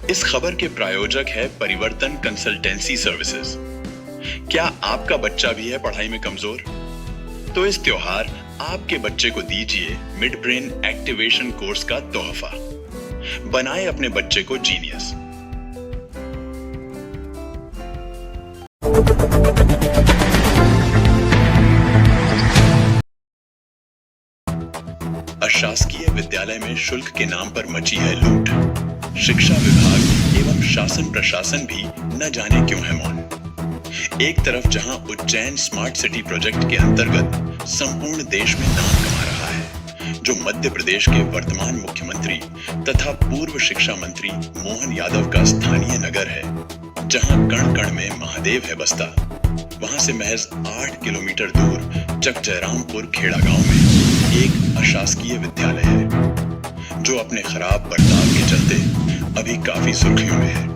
इस खबर के प्रायोजक है परिवर्तन कंसल्टेंसी सर्विसेज। क्या आपका बच्चा भी है पढ़ाई में कमजोर? तो इस त्योहार आपके बच्चे को दीजिए मिड ब्रेन एक्टिवेशन कोर्स का तोहफा। बनाए अपने बच्चे को जीनियस। अशासकीय विद्यालय में शुल्क के नाम पर मची है लूट। शिक्षा विभाग एवं शासन प्रशासन भी न जाने क्यों है मौन। एक तरफ जहां उज्जैन स्मार्ट सिटी प्रोजेक्ट के अंतर्गत संपूर्ण देश में नाम कमा रहा है, जो मध्य प्रदेश के वर्तमान मुख्यमंत्री तथा पूर्व शिक्षा मंत्री मोहन यादव का स्थानीय नगर है, जहां कण कण में महादेव है बसता, वहां से महज 8 किलोमीटर दूर चकजयरामपुर खेड़ा गांव में एक अशासकीय विद्यालय है, जो अपने खराब बर्ताव के चलते अभी काफी सुर्खियों में है।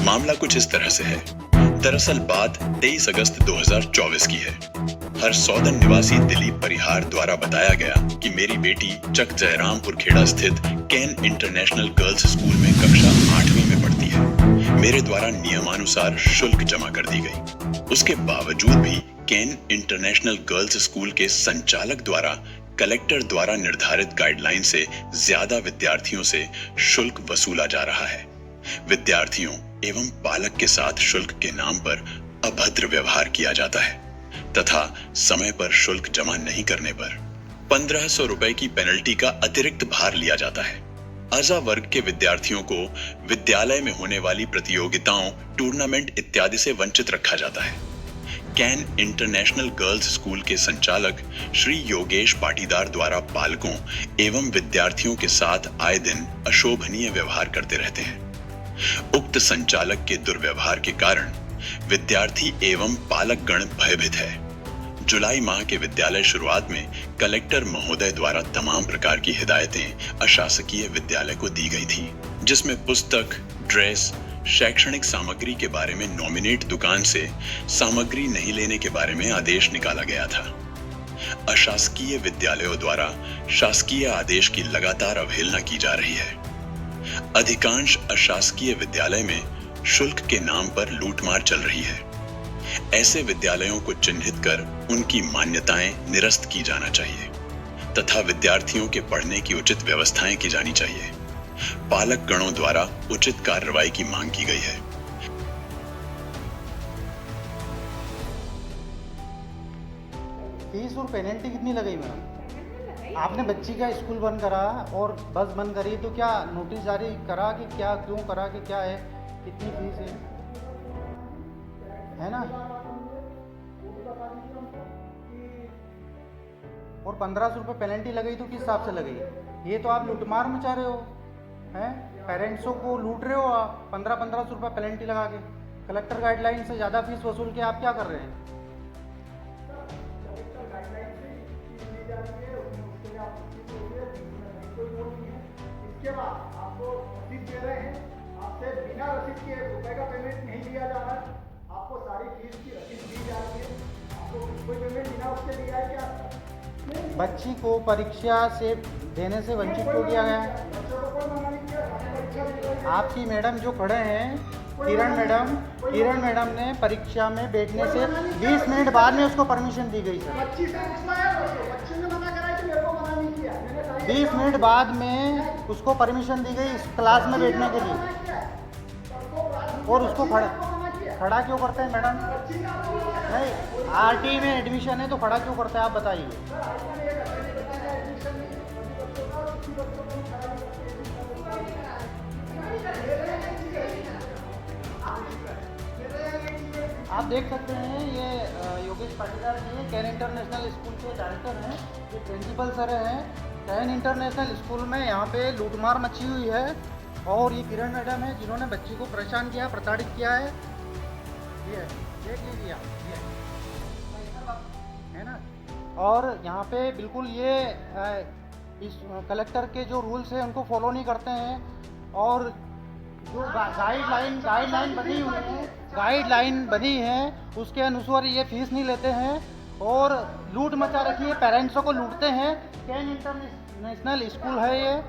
मामला कुछ इस तरह से है। दरअसल बात 23 अगस्त 2024 की है। हरसौदन निवासी दिलीप परिहार द्वारा बताया गया कि मेरी बेटी चक जयरामपुर खेड़ा स्थित कैन इंटरनेशनल गर्ल्स स्कूल में कक्षा 8वीं में पढ़ती है। मेरे द्वारा नियमानुसार शुल्क जमा कर दी गई। उसके बावजूद भी कैन इंटरनेशनल गर्ल्स स्कूल के संचालक द्वारा कलेक्टर द्वारा निर्धारित गाइडलाइन से ज्यादा विद्यार्थियों से शुल्क वसूला जा रहा है। विद्यार्थियों एवं पालक के साथ शुल्क के नाम पर अभद्र व्यवहार किया जाता है तथा समय पर शुल्क जमा नहीं करने पर 1500 रुपए की पेनल्टी का अतिरिक्त भार लिया जाता है। अजा वर्ग के विद्यार्थियों को विद्यालय में होने वाली प्रतियोगिताओं, टूर्नामेंट इत्यादि से वंचित रखा जाता है। कैन इंटरनेशनल गर्ल्स स्कूल के संचालक श्री योगेश पाटीदार द्वारा पालकों एवं विद्यार्थियों के साथ आए दिन अशोभनीय व्यवहार करते रहते हैं। उक्त संचालक के दुर्व्यवहार के कारण विद्यार्थी एवं पालक गण भयभीत है। जुलाई माह के विद्यालय शुरुआत में कलेक्टर महोदय द्वारा तमाम प्रकार की हिदायतें अशासकीय विद्यालय को दी गई थी, जिसमें पुस्तक, ड्रेस, शैक्षणिक सामग्री के बारे में नॉमिनेट दुकान से सामग्री नहीं लेने के बारे में आदेश निकाला गया था। अशासकीय विद्यालयों द्वारा शासकीय आदेश की लगातार अवहेलना की जा रही है। अधिकांश अशासकीय विद्यालय में शुल्क के नाम पर लूटमार चल रही है। ऐसे विद्यालयों को चिन्हित कर उनकी मान्यताएं निरस्त की जाना चाहिए तथा विद्यार्थियों के पढ़ने की उचित व्यवस्थाएं की जानी चाहिए। पालक गणों द्वारा उचित कार्रवाई की मांग की गई है। फीस और पेनल्टी कितनी लगाई मैडम? आपने बच्ची का स्कूल बंद करा और बस बंद करी, तो क्या नोटिस जारी करा कि क्या, क्यों करा, कि क्या है, कितनी फीस है ना? और 1500 रुपये पेनल्टी लगई तो किस हिसाब से लगई? ये तो आप लूटमार मचा रहे हो, हैं? पेरेंट्सों को लूट रहे हो आप 1500 रुपये पेनल्टी लगा के। कलेक्टर गाइडलाइन से ज़्यादा फीस वसूल के आप क्या कर रहे हैं? इसके बाद आपको रसीद दे रहे हैं, आपसे बिना रसीद के रुपए का पेमेंट नहीं लिया जा रहा है। आपको सारी फीस की रसीद दी जा रही है। आपको कोई पेमेंट बिना उसके दिया है क्या? बच्ची को परीक्षा से देने से वंचित क्यों किया गया? बच्चों को कोई मना नहीं किया, परीक्षा दी गई। आपकी मैडम जो खड़े हैं, किरण मैडम ने परीक्षा में बैठने से 20 मिनट बाद में उसको परमिशन दी गई सर। बच्ची से पूछना है, बच्ची ने मना करा कि मेरे को मना नहीं किया। 20 मिनट बाद में उसको परमिशन दी गई इस क्लास में बैठने के लिए, और उसको खड़ा क्यों करते हैं मैडम? नहीं, आरटी में एडमिशन है तो खड़ा क्यों करते हैं आप बताइए। आप देख सकते हैं ये योगेश पाटीदार जी हैं, कैन इंटरनेशनल स्कूल के डायरेक्टर हैं, ये प्रिंसिपल सर हैं। कैन इंटरनेशनल स्कूल में यहाँ पे लूटमार मची हुई है, और ये किरण मैडम है जिन्होंने बच्ची को परेशान किया, प्रताड़ित किया है। ये देख लीजिए आप, ये है ना। और यहाँ पे बिल्कुल ये इस कलेक्टर के जो रूल्स हैं उनको फॉलो नहीं करते हैं, और जो गाइडलाइन बनी है उसके अनुसार ये फीस नहीं लेते हैं, और लूट मचा रखी है, पेरेंट्सों को लूटते हैं। कैन इंटरनेशनल स्कूल है ये,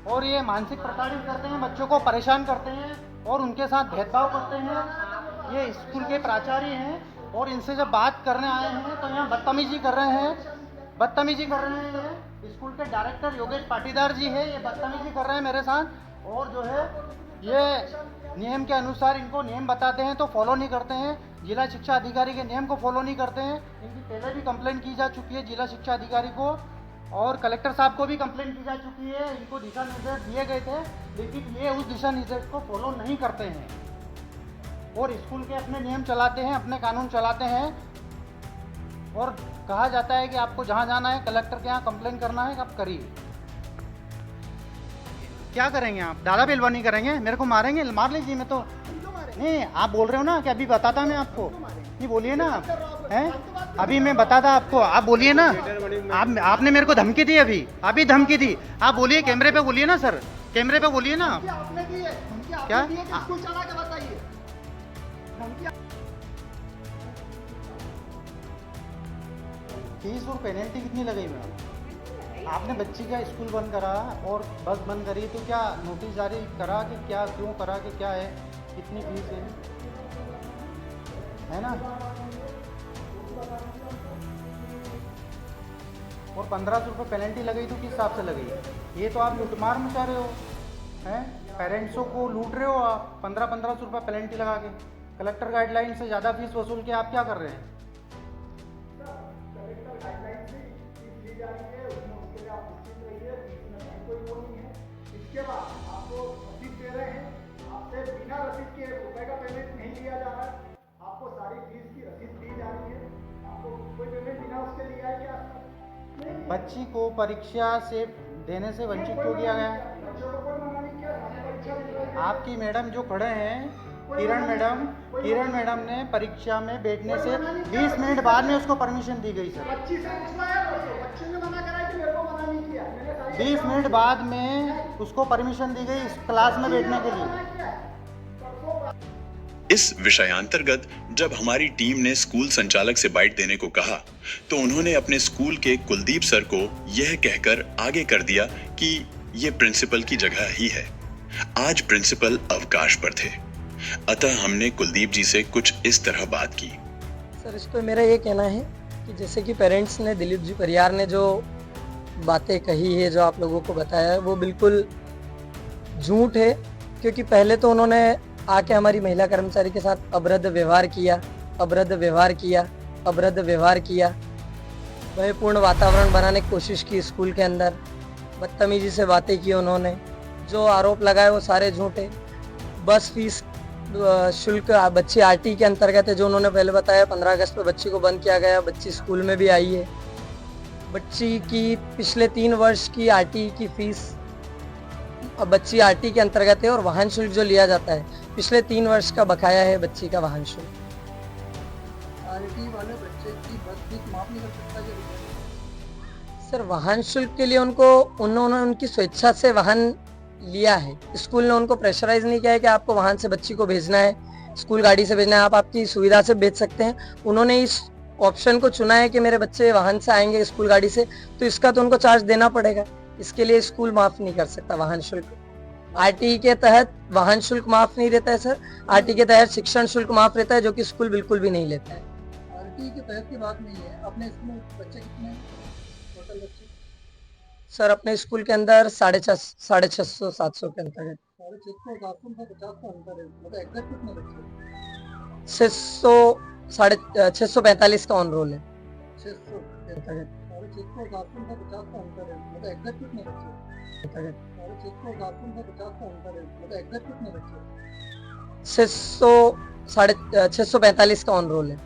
और ये मानसिक प्रताड़ित करते हैं, बच्चों को परेशान करते हैं और उनके साथ भेदभाव करते हैं। ये स्कूल के प्राचार्य हैं और इनसे जब बात करने आए हैं तो यहाँ बदतमीजी कर रहे हैं ये स्कूल के डायरेक्टर योगेश पाटीदार जी है, ये बदतमीजी कर रहे हैं मेरे साथ। और जो है ये नियम के अनुसार इनको नियम बताते हैं तो फॉलो नहीं करते हैं, जिला शिक्षा अधिकारी के नियम को फॉलो नहीं करते हैं। इनकी पहले भी कंप्लेंट की जा चुकी है जिला शिक्षा अधिकारी को, और कलेक्टर साहब को भी कंप्लेंट की जा चुकी है। इनको दिशा निर्देश दिए गए थे, लेकिन ये उस दिशा निर्देश को फॉलो नहीं करते हैं और स्कूल के अपने नियम चलाते हैं, अपने कानून चलाते हैं। और कहा जाता है कि आपको जहाँ जाना है कलेक्टर के यहाँ कंप्लेन करना है, आप करिए। क्या करेंगे आप? दादा बेलवानी करेंगे? मेरे को मारेंगे? मार लीजिए, मैं तो नहीं। आप बोल रहे हो ना कि अभी बताता मैं आपको, नहीं बोलिए ना आप हैं, अभी मैं बताता आपको, आप बोलिए ना। आपने मेरे को धमकी दी, अभी धमकी दी। आप बोलिए, कैमरे पे बोलिए ना सर, कैमरे पे बोलिए ना आप। आपने दी है, क्या? स्कूल चला के बताइए। फीस और पेनल्टी कितनी लगेगी मैम? आपने बच्ची का स्कूल बंद करा और बस बंद करी, तो क्या नोटिस जारी करा कि क्या, क्यों करा कि क्या है, कितनी फीस है ना? और 1500 रुपये पेनल्टी लगेगी तो किस हिसाब से लगेगी? ये तो आप लूटमार मचा रहे हो हैं, पेरेंट्सों को लूट रहे हो आप। 1500 रुपये पेनल्टी लगा के कलेक्टर गाइडलाइन से ज़्यादा फीस वसूल के आप क्या कर रहे हैं? इसके बाद आपको रसीद दे रहे हैं, आपसे बिना रसीद के रुपए का पेमेंट नहीं लिया जा रहा है। आपको सारी फीस की रसीद दी जा रही है, आपको कोई पेमेंट बिना उसके लिया है क्या? नहीं। बच्ची को परीक्षा से देने से वंचित क्यों किया गया? बच्चों को कोई मना नहीं किया, परीक्षा दे रहे हैं। आपकी मैडम जो खड़े हैं, किरण मैडम ने परीक्षा में बैठने से 20 मिनट बाद में उसको परमिशन दी गई सर। बच्ची से पूछना है, बच्ची ने मना करा कि मेरे को मना नहीं किया। 20 मिनट बाद में उसको परमिशन दी गई इस क्लास में बैठने के लिए। इस विषयांतर्गत जब हमारी टीम ने स्कूल संचालक से बाइट देने को कहा तो उन्होंने अपने स्कूल के कुलदीप सर को यह कहकर आगे कर दिया कि ये प्रिंसिपल की जगह ही है। आज प्रिंसिपल अवकाश पर थे, अतः हमने कुलदीप जी से कुछ इस तरह बात की। सर, इस पर मेरा ये कहना है कि जैसे कि पेरेंट्स ने, दिलीप जी परियार ने जो बातें कही है, जो आप लोगों को बताया है, वो बिल्कुल झूठ है। क्योंकि पहले तो उन्होंने आके हमारी महिला कर्मचारी के साथ अभद्र व्यवहार किया, भयपूर्ण वातावरण बनाने की कोशिश की स्कूल के अंदर, बदतमीजी से बातें की उन्होंने। जो आरोप लगाए वो सारे झूठे। बस फीस शुल्क बच्ची आरटी के अंतर्गत है, जो उन्होंने पहले बताया। 15 अगस्त पर बच्ची को बंद किया गया, बच्ची स्कूल में भी आई है। बच्ची की पिछले 3 वर्ष की आरटी की फीस, अब बच्ची आरटी के अंतर्गत है, और वाहन शुल्क जो लिया जाता है पिछले 3 वर्ष का बकाया है बच्ची का वाहन शुल्क। आरटी वाले बच्चे की बस फीस माफ नहीं कर सकता क्या? सर, वाहन शुल्क के लिए उन्होंने उनकी स्वेच्छा से वाहन लिया है। स्कूल ने उनको प्रेशराइज नहीं किया है कि आपको वाहन से बच्ची को भेजना है, स्कूल गाड़ी से भेजना है, आप आपकी सुविधा से भेज सकते हैं। उन्होंने इस ऑप्शन को चुना है कि मेरे बच्चे वाहन से आएंगे स्कूल गाड़ी से, तो इसका तो उनको चार्ज देना पड़ेगा। इसके लिए स्कूल माफ नहीं कर सकता वाहन शुल्क। आरटी के तहत वाहन शुल्क माफ नहीं रहता है सर। आरटी के तहत शिक्षण शुल्क माफ रहता है, जो कि स्कूल बिल्कुल भी नहीं लेता है। आरटी के तहत की बात नहीं है। अपने स्कूल में बच्चे कितने हैं टोटल बच्चे? सर, अपने स्कूल के अंदर 650-700 के अंतर्गत 650 का अंतर है, मतलब एग्जैक्ट कितने बच्चे? 645 का ऑन रोल है। 600 का अंतर है, मतलब एग्जैक्ट कितने बच्चे? 645 का ऑन रोल है।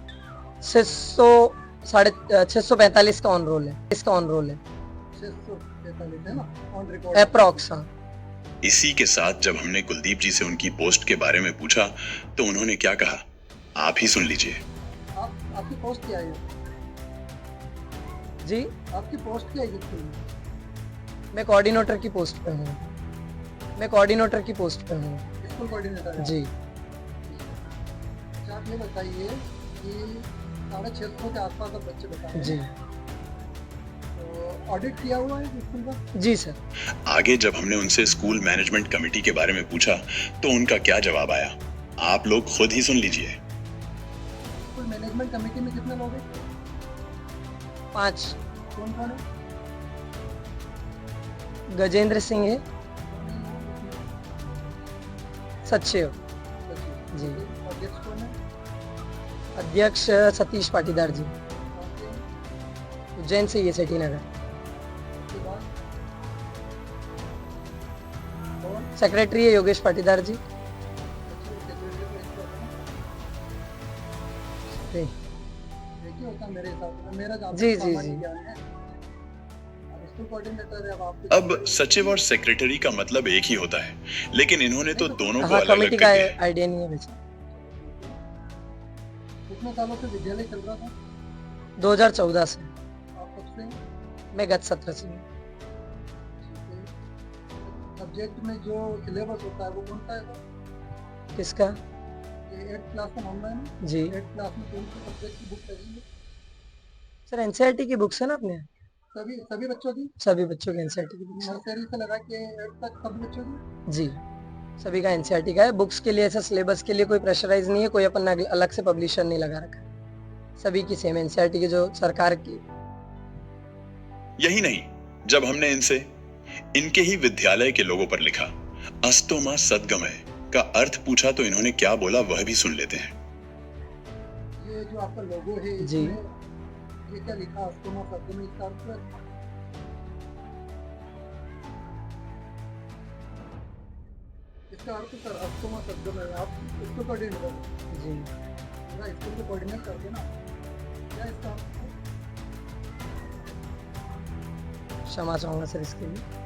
645 का ऑन रोल है, इसका ऑन रोल है 645 है ना ऑन रिकॉर्ड अप्रॉक्स। इसी के साथ जब हमने कुलदीप जी से उनकी पोस्ट के बारे में पूछा तो उन्होंने क्या कहा, आप ही सुन लीजिए। आपकी पोस्ट क्या है? जी, आपकी पोस्ट क्या है स्कूल में? मैं कोऑर्डिनेटर की पोस्ट पे हूँ। स्कूल कोऑर्डिनेटर है जी। अच्छा, आप ये बताइए कि 650 के आसपास अब बच्चे बता रहे हैं। जी तो ऑडिट किया हुआ है स्कूल का? जी सर। आगे जब हमने उनसे स्कूल मैनेजमेंट कमेटी के बारे में पूछा तो उनका क्या जवाब आया, आप लोग खुद ही सुन लीजिए। स्कूल मैनेजमेंट कमेटी में कितने लोग हैं? 5 कौन कौन है? गजेंद्र सिंह है, सचिव जी, अध्यक्ष कौन है? अध्यक्ष सतीश पाटीदार जी, उज्जैन से ये सिटी नगर। उसके बाद और सेक्रेटरी है योगेश पाटीदार जी। जी देखिए होता है मेरे हिसाब से, मेरा जहाँ जी, तक जी, सामान्य जी। ज्ञान है। अब स्कूल कोऑर्डिनेटर है, अब आप अब सचिव और सेक्रेटरी का मतलब एक ही होता है, लेकिन इन्होंने तो दोनों को हाँ, अलग अलग कमेटी कर का दिया है। आइडिया नहीं है वैसे। कितने सालों से विद्यालय चल रहा था? 2014 से, आप कब से? मैं गत सत्र से हूँ। सब्जेक्ट में जो सिलेबस होता है वो कौन सा है? किसका? ये 8th क्लास का मामला है ना? जी 8th क्लास में कौन सी सब्जेक्ट की बुक लगेगी? सर, एनसीईआरटी की बुक्स है ना अपने, सभी बच्चों की, सभी बच्चों की एनसीईआरटी की बुक्स नर्सरी से लगा के 8th तक सभी बच्चों की। जी, सभी का एनसीईआरटी का है। बुक्स के लिए ऐसा सिलेबस के लिए कोई प्रेशराइज नहीं है, कोई अपन ने अलग से पब्लिशर नहीं लगा रखा है, सभी की सेम एनसीईआरटी की जो सरकार की। यही नहीं, जब हमने इनसे इनके ही विद्यालय के लोगों पर लिखा अस्तो मां सद्गमय का अर्थ पूछा तो इन्होंने क्या बोला वह भी सुन लेते हैं। ये जो आपका लोगो है जी। इसमें ये क्या लिखा अस्तोमा शब्द में, इसका अर्थ है? इसका अर्थ सर अस्तोमा शब्द में, आप इसको कोऑर्डिनेट करो, जी पूरा स्कूल को कोऑर्डिनेट कर देना। क्या इसका अर्थ है? क्षमा चाहूंगा सर इसके लिए।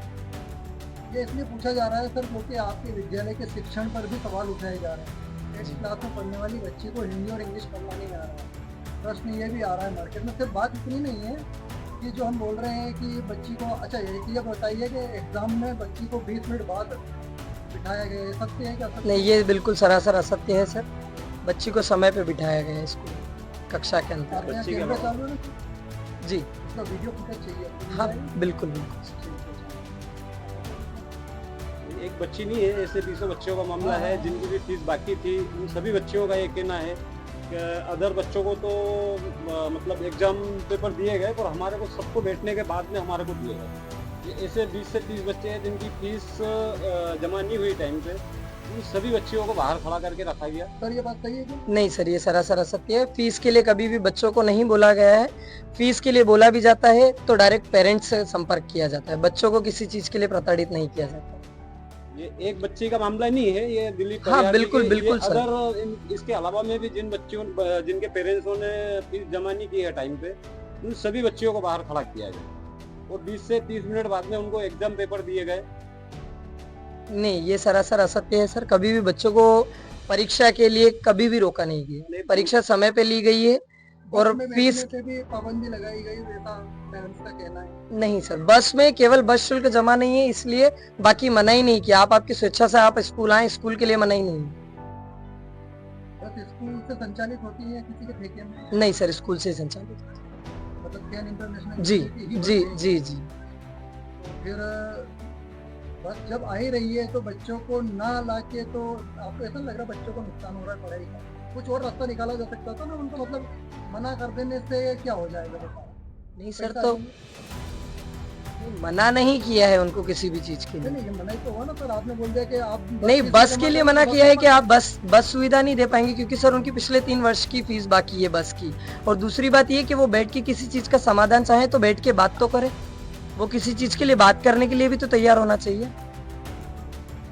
ये इसलिए पूछा जा रहा है सर क्योंकि आपके विद्यालय के शिक्षण पर भी सवाल उठाए जा रहे हैं। 8th क्लास में पढ़ने वाली बच्ची को हिंदी और इंग्लिश पढ़ना नहीं आ रहा है। प्रश्न ये भी आ रहा है मार्केट में। सिर्फ बात इतनी नहीं है कि जो हम बोल रहे हैं कि बच्ची को, अच्छा ये बताइए कि एग्जाम में बच्ची को 20 मिनट बाद बिठाया गया है, सत्य है क्या? नहीं, ये बिल्कुल सरासर असत्य है सर। बच्ची को समय पे बिठाया गया है स्कूल कक्षा के अंदर। आपके यहाँ कैमरा चालू है ना? जी उसका वीडियो फुटेज चाहिए। हाँ, बिल्कुल बिल्कुल। एक बच्ची नहीं है, ऐसे 200 बच्चों का मामला है जिनकी भी फीस बाकी थी। उन सभी बच्चों का ये कहना है कि अदर बच्चों को तो मतलब एग्जाम पेपर दिए गए, पर हमारे को सबको बैठने के बाद में हमारे को दिए गए। ये ऐसे 20 से 30 बच्चे हैं जिनकी फीस जमा नहीं हुई टाइम पे, उन सभी बच्चियों को बाहर खड़ा करके रखा गया। सर ये बात सही है क्या? नहीं सर, ये सरासर असत्य है। फीस के लिए कभी भी बच्चों को नहीं बोला गया है। फीस के लिए बोला भी जाता है तो डायरेक्ट पेरेंट्स से संपर्क किया जाता है, बच्चों को किसी चीज के लिए प्रताड़ित नहीं किया जाता। ये एक बच्चे का मामला नहीं है, ये दिल्ली हाँ, बिल्कुल बिल्कुल सर। अदर इसके अलावा में भी जिन बच्चों जिनके पेरेंट्सों ने फीस जमा नहीं की है टाइम पे, उन सभी बच्चियों को बाहर खड़ा किया गया और 20 से 30 मिनट बाद में उनको एग्जाम पेपर दिए गए। नहीं, ये सरासर असत्य है सर। कभी भी बच्चों को परीक्षा के लिए कभी भी रोका नहीं गया। परीक्षा समय पे ली गई है और बस में फीस बैठने पे भी पाबंदी लगाई गई, ऐसा पेरेंट्स का कहना है। नहीं सर, बस में केवल बस शुल्क जमा नहीं है इसलिए, बाकी मना ही नहीं किया। आप आपकी स्वेच्छा से आप स्कूल आए, स्कूल के लिए मना ही नहीं है। बस स्कूल से संचालित होती है किसी के ठेके में? नहीं सर, स्कूल से संचालित। मतलब कैन इंटरनेशनल जी स्कूल की ही जी बस है। जी जी। तो फिर बस जब आ ही रही है तो बच्चों को ना लाके, तो आपको ऐसा लग रहा है बच्चों को नुकसान हो रहा है पढ़ाई का? कुछ और रास्ता निकाला जा सकता था ना उनको, मतलब मना कर देने से क्या हो जाएगा बताओ? नहीं सर, पैसा तो नहीं- मना नहीं किया है उनको किसी भी चीज के लिए। नहीं, ये मना ही तो हुआ ना सर, आपने बोल दिया कि आप नहीं, फीस बस जमा के लिए करो, मना बस किया है कि जमा आप बस सुविधा नहीं दे पाएंगे, क्योंकि सर उनकी पिछले 3 वर्ष की फीस बाकी है बस की। और दूसरी बात ये कि वो बैठ के किसी चीज का समाधान चाहे तो बैठ के बात तो करे। वो किसी चीज के लिए बात करने के लिए भी तो तैयार होना चाहिए।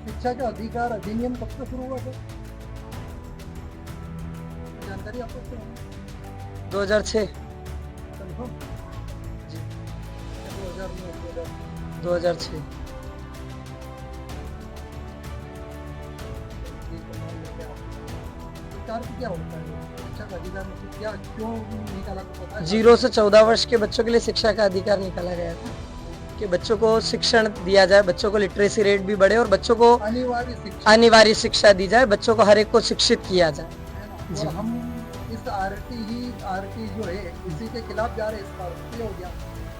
शिक्षा का अधिकार अधिनियम कब से शुरू हुआ सर? जानकारी आपको क्या है? 2006 कंफर्म? जी। 2009, 2006 सरकार को क्या होता है शिक्षा का अधिकार में क्या क्यों निकाला पता है? 0 से 14 वर्ष के बच्चों के लिए शिक्षा का अधिकार निकाला गया था कि बच्चों को शिक्षण दिया जाए, बच्चों को लिटरेसी रेट भी बढ़े और बच्चों को अनिवार्य शिक्षा दी जाए, बच्चों को हर एक को शिक्षित किया जाए। है ना? और हम इस आरटीई के खिलाफ जा रहे इस बार, ये हो गया।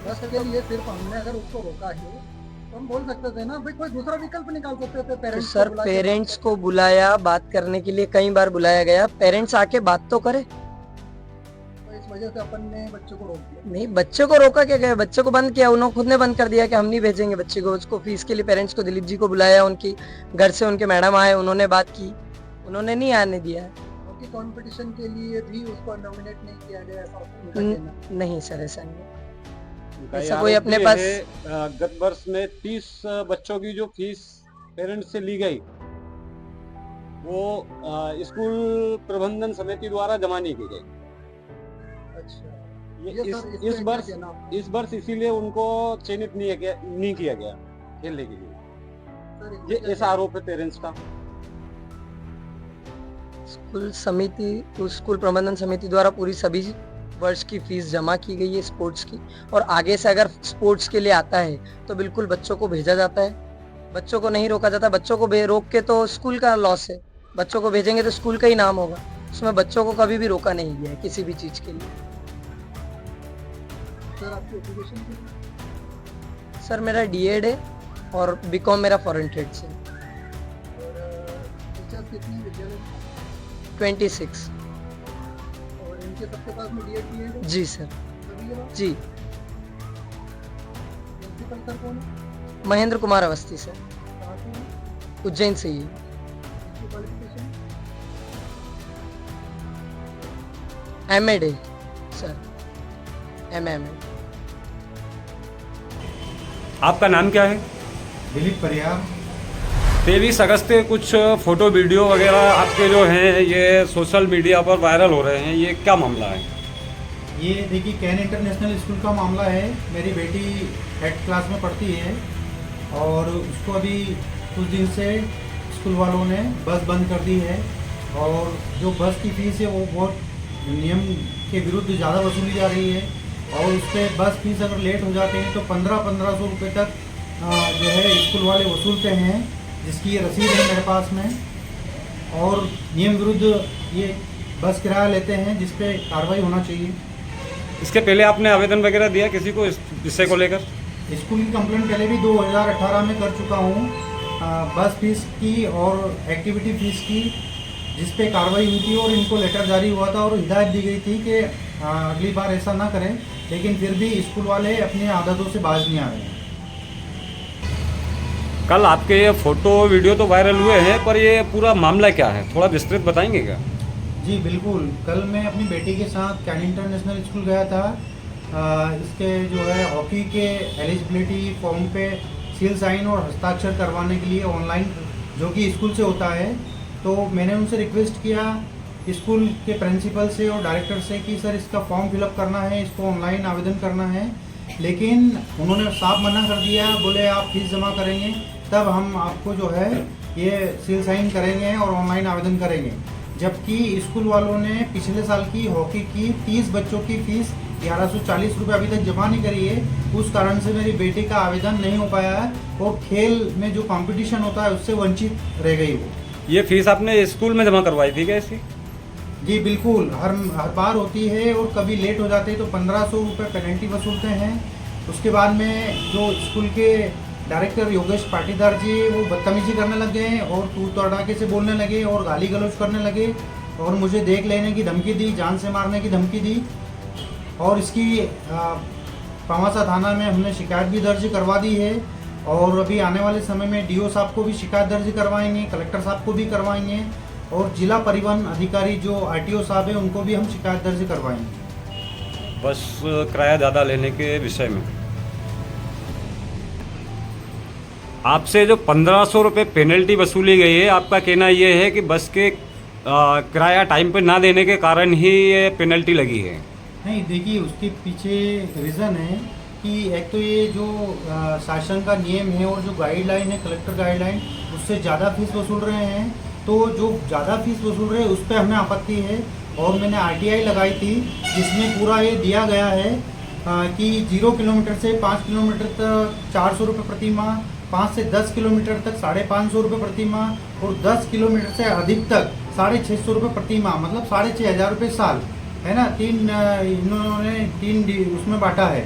बस के लिए सिर्फ हमने अगर उसको रोका है तो हम बोल सकते थे ना भाई, कोई दूसरा विकल्प निकाल सकते थे। तो पेरेंट्स सर पेरेंट्स को बुलाया, बात करने के लिए कई बार बुलाया गया, पेरेंट्स आके बात तो करे। तो इस वजह से अपन ने बच्चों को रोक दिया। नहीं, बच्चे को रोका क्या गया, बच्चे को बंद किया, उन्होंने खुद ने बंद कर दिया कि हम नहीं भेजेंगे बच्चे को। उसको फीस के लिए पेरेंट्स को, दिलीप जी को बुलाया, उनकी घर से उनके मैडम आए, उन्होंने बात की, उन्होंने नहीं आने दिया है। क्योंकि कंपटीशन के लिए भी उसको नॉमिनेट नहीं किया गया, ऐसा उनका कहना। नहीं सर, ऐसा नहीं। उनका ऐसा ये कोई आरोप अपने ये पास- है, गत वर्ष में 30 बच्चों की जो फीस पेरेंट्स से ली गई वो स्कूल प्रबंधन समिति द्वारा जमा नहीं की गई। अच्छा, ये ये सर, इस पे इस क्या वर्ष कहना? इस वर्ष इसीलिए उनको चयनित नहीं किया गया खेलने के लिए। सर, इस पे ये क्या ऐसा आरोप है पेरेंट्स का। स्कूल समिति, स्कूल प्रबंधन समिति द्वारा पूरी सभी वर्ष की फीस जमा की गई है स्पोर्ट्स की, और आगे से अगर स्पोर्ट्स के लिए आता है तो बिल्कुल बच्चों को भेजा जाता है, बच्चों को नहीं रोका जाता। बच्चों को रोक के तो स्कूल का लॉस है, बच्चों को भेजेंगे तो स्कूल का ही नाम होगा। उसमें बच्चों को कभी भी रोका नहीं गया है किसी भी चीज के लिए। सर, आपकी एजुकेशन की सर मेरा डीएड है और बीकॉम मेरा फॉरेन ट्रेड से। और टीचर्स कितने विद्यालय में? 26। और इनके सबके पास में डीएड भी है जी सर। सभी लोग? जी। प्रिंसिपल सर कौन है? महेंद्र कुमार अवस्थी सर, कहाँ से हैं? उज्जैन से ही। इसकी क्वालिफिकेशन? एमएड है सर, एमए। आपका नाम क्या है? दिलीप परिहार। 23 अगस्त के कुछ फोटो वीडियो वगैरह आपके जो हैं ये सोशल मीडिया पर वायरल हो रहे हैं, ये क्या मामला है? ये देखिए कैन इंटरनेशनल स्कूल का मामला है। मेरी बेटी 8th क्लास में पढ़ती है और उसको अभी कुछ दिन से स्कूल वालों ने बस बंद कर दी है, और जो बस की फीस है वो बहुत नियम के विरुद्ध ज़्यादा वसूली जा रही है, और उस पर बस फीस अगर लेट हो जाते हैं तो 1500 रुपये तक जो है स्कूल वाले वसूलते हैं, जिसकी ये रसीद है मेरे पास में। और नियम विरुद्ध ये बस किराया लेते हैं, जिस पे कार्रवाई होना चाहिए। इसके पहले आपने आवेदन वगैरह दिया किसी को इस विषय को लेकर? स्कूल की कंप्लेंट पहले भी 2018 में कर चुका हूँ, बस फीस की और एक्टिविटी फीस की, जिस पे कार्रवाई हुई थी और इनको लेटर जारी हुआ था और हिदायत दी गई थी कि अगली बार ऐसा ना करें, लेकिन फिर भी स्कूल वाले अपनी आदतों से बाज नहीं आ रहे हैं। कल आपके ये फोटो वीडियो तो वायरल हुए हैं, पर ये पूरा मामला क्या है, थोड़ा विस्तृत बताएंगे क्या? जी बिल्कुल, कल मैं अपनी बेटी के साथ कैन इंटरनेशनल स्कूल गया था। इसके जो है हॉकी के एलिजिबिलिटी फॉर्म पे सील साइन और हस्ताक्षर करवाने के लिए ऑनलाइन, जो कि स्कूल से होता है, तो मैंने उनसे रिक्वेस्ट किया स्कूल के प्रिंसिपल से और डायरेक्टर से कि सर इसका फॉर्म फिलअप करना है, इसको ऑनलाइन आवेदन करना है, लेकिन उन्होंने साफ मना कर दिया। बोले आप फीस जमा करेंगे तब हम आपको जो है ये सील साइन करेंगे और ऑनलाइन आवेदन करेंगे। जबकि स्कूल वालों ने पिछले साल की हॉकी की 30 बच्चों की फीस 1140 रुपये अभी तक जमा नहीं करी है। उस कारण से मेरी बेटी का आवेदन नहीं हो पाया है और खेल में जो कंपटीशन होता है उससे वंचित रह गई वो। ये फीस आपने स्कूल में जमा करवाई थी क्या इसकी? जी बिल्कुल, हर बार होती है और कभी लेट हो जाते हैं तो 1500 रुपये पेनल्टी वसूलते हैं। उसके बाद में जो स्कूल के डायरेक्टर योगेश पाटीदार जी वो बदतमीजी करने लगे और तू तड़ाके से बोलने लगे और गाली गलौज करने लगे और मुझे देख लेने की धमकी दी, जान से मारने की धमकी दी। और इसकी पावासा थाना में हमने शिकायत भी दर्ज करवा दी है और अभी आने वाले समय में डीओ साहब को भी शिकायत दर्ज करवाएंगे, कलेक्टर साहब को भी करवाएंगे और जिला परिवहन अधिकारी जो आरटीओ साहब है उनको भी हम शिकायत दर्ज करवाएंगे। बस किराया ज़्यादा लेने के विषय में आपसे जो 1500 रुपये पेनल्टी वसूली गई है, आपका कहना ये है कि बस के किराया टाइम पे ना देने के कारण ही ये पेनल्टी लगी है? नहीं, देखिए उसके पीछे रीज़न है कि एक तो ये जो शासन का नियम है और जो गाइडलाइन है कलेक्टर गाइडलाइन, उससे ज़्यादा फीस वसूल रहे हैं। तो जो ज़्यादा फीस वसूल रहे हैं उस पर हमें आपत्ति है और मैंने आरटीआई लगाई थी जिसमें पूरा ये दिया गया है कि 0 किलोमीटर से 5 किलोमीटर तक 400 रुपये प्रति माह, 5 से 10 किलोमीटर तक 550 रुपये प्रति माह और 10 किलोमीटर से अधिक तक 650 रुपये प्रति माह, मतलब 6500 रुपये साल। है ना, इन्होंने उसमें बांटा है,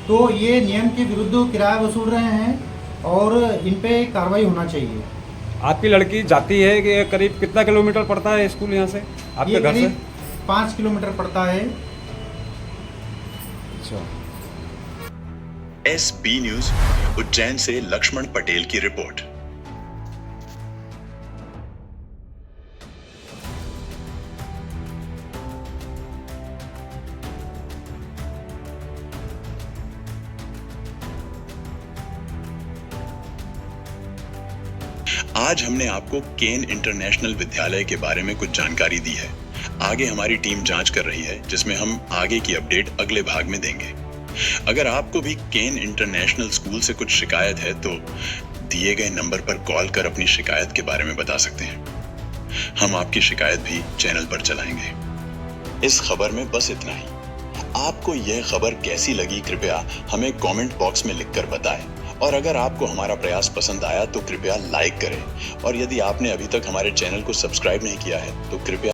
तो ये नियम के विरुद्ध किराया वसूल रहे हैं और इन पे कार्रवाई होना चाहिए। आपकी लड़की जाती है कि करीब कितना किलोमीटर पड़ता है स्कूल यहाँ से आपके ये घर से? करीब 5 किलोमीटर पड़ता है। अच्छा। SB न्यूज उज्जैन से लक्ष्मण पटेल की रिपोर्ट। आज हमने आपको केन इंटरनेशनल विद्यालय के बारे में कुछ जानकारी दी है। आगे हमारी टीम जांच कर रही है, जिसमें हम आगे की अपडेट अगले भाग में देंगे। अगर आपको भी केन इंटरनेशनल स्कूल से कुछ शिकायत है तो दिए गए नंबर पर कॉल कर अपनी शिकायत के बारे में बता सकते हैं। हम आपकी शिकायत भी चैनल पर चलाएंगे। इस खबर में बस इतना ही। आपको यह खबर कैसी लगी कृपया हमें कमेंट बॉक्स में लिखकर बताएं, और अगर आपको हमारा प्रयास पसंद आया तो कृपया लाइक करें, और यदि आपने अभी तक हमारे चैनल को सब्सक्राइब नहीं किया है तो कृपया